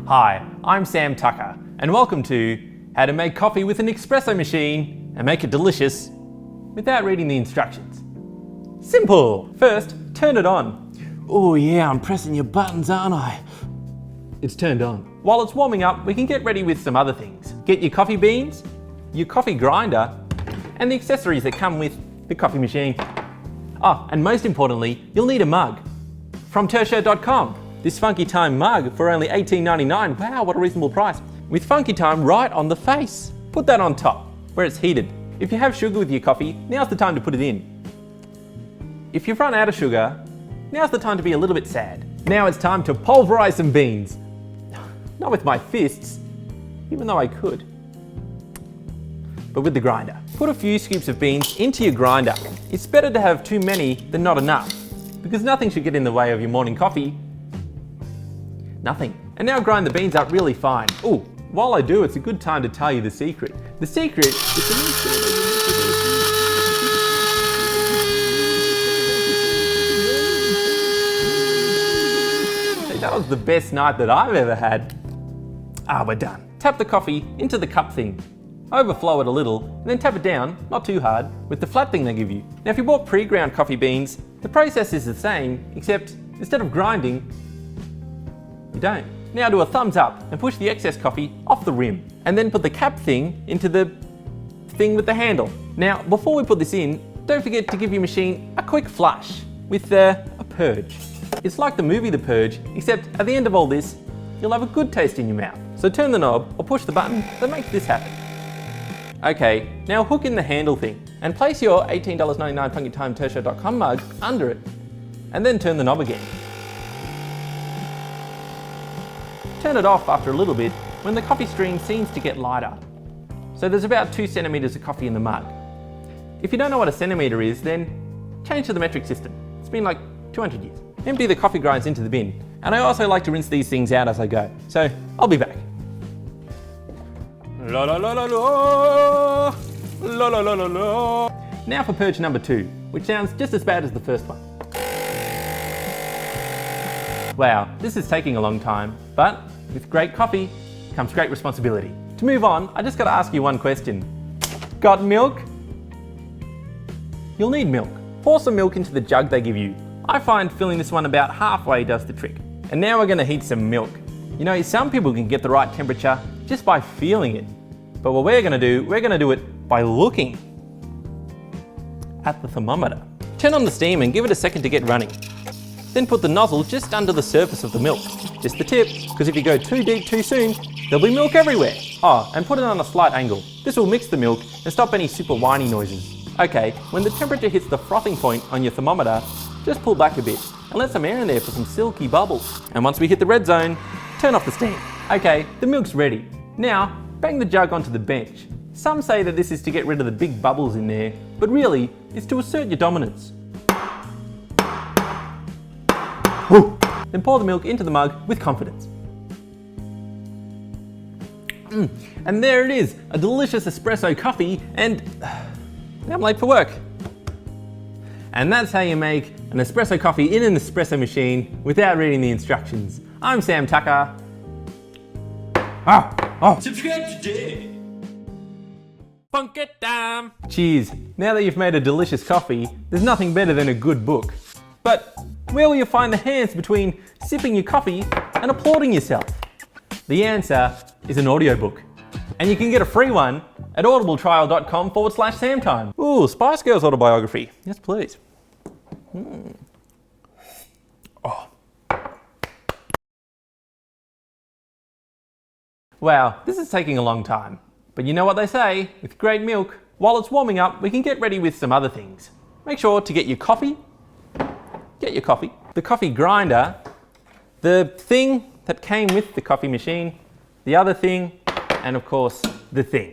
Hi, I'm Sam Tucker, and welcome to How to Make Coffee with an Espresso Machine and Make it Delicious without reading the instructions. Simple! First, turn it on. Oh yeah, I'm pressing your buttons, aren't I? It's turned on. While it's warming up, we can get ready with some other things. Get your coffee beans, your coffee grinder, and the accessories that come with the coffee machine. Oh, and most importantly, you'll need a mug from tertia.com. This Funky Time mug for only $18.99. Wow, what a reasonable price. With Funky Time right on the face. Put that on top, where it's heated. If you have sugar with your coffee, now's the time to put it in. If you've run out of sugar, now's the time to be a little bit sad. Now it's time to pulverize some beans. Not with my fists, even though I could, but with the grinder. Put a few scoops of beans into your grinder. It's better to have too many than not enough, because nothing should get in the way of your morning coffee. Nothing. And now grind the beans up really fine. Ooh, while I do, it's a good time to tell you the secret. The secret is to make sure that was the best night that I've ever had. We're done. Tap the coffee into the cup thing. Overflow it a little, and then tap it down, not too hard, with the flat thing they give you. Now if you bought pre-ground coffee beans, the process is the same, except instead of grinding, you don't. Now do a thumbs up and push the excess coffee off the rim, and then put the cap thing into the thing with the handle. Now before we put this in, don't forget to give your machine a quick flush with a purge. It's like the movie The Purge, except at the end of all this, you'll have a good taste in your mouth. So turn the knob or push the button that makes this happen. Okay, now hook in the handle thing and place your $18.99 Funky Time tertia.com mug under it, and then turn the knob again. Turn it off after a little bit when the coffee stream seems to get lighter. So there's about 2 centimeters of coffee in the mug. If you don't know what a centimeter is, then change to the metric system. It's been like 200 years. Empty the coffee grinds into the bin. And I also like to rinse these things out as I go. So I'll be back. La la la la la, la la la la la. Now for purge number 2, which sounds just as bad as the first one. Wow, this is taking a long time, but with great coffee comes great responsibility. To move on, I just gotta ask you one question. Got milk? You'll need milk. Pour some milk into the jug they give you. I find filling this one about halfway does the trick. And now we're gonna heat some milk. You know, some people can get the right temperature just by feeling it. But what we're gonna do it by looking at the thermometer. Turn on the steam and give it a second to get running. Then put the nozzle just under the surface of the milk. Just the tip, because if you go too deep too soon, there'll be milk everywhere. Oh, and put it on a slight angle. This will mix the milk and stop any super whiny noises. Okay, when the temperature hits the frothing point on your thermometer, just pull back a bit and let some air in there for some silky bubbles. And once we hit the red zone, turn off the steam. Okay, the milk's ready. Now, bang the jug onto the bench. Some say that this is to get rid of the big bubbles in there, but really, it's to assert your dominance. Woo. Then pour the milk into the mug with confidence. And there it is, a delicious espresso coffee, and now I'm late for work. And that's how you make an espresso coffee in an espresso machine without reading the instructions. I'm Sam Tucker. Subscribe today. Funky Time. Cheers. Now that you've made a delicious coffee, there's nothing better than a good book. But where will you find the hands between sipping your coffee and applauding yourself? The answer is an audiobook. And you can get a free one at audibletrial.com/SAMTIME. Ooh, Spice Girls autobiography. Yes, please. Oh. Wow, this is taking a long time. But you know what they say, with great milk, while it's warming up, we can get ready with some other things. Make sure to get your coffee, the coffee grinder, the thing that came with the coffee machine, the other thing, and of course, the thing.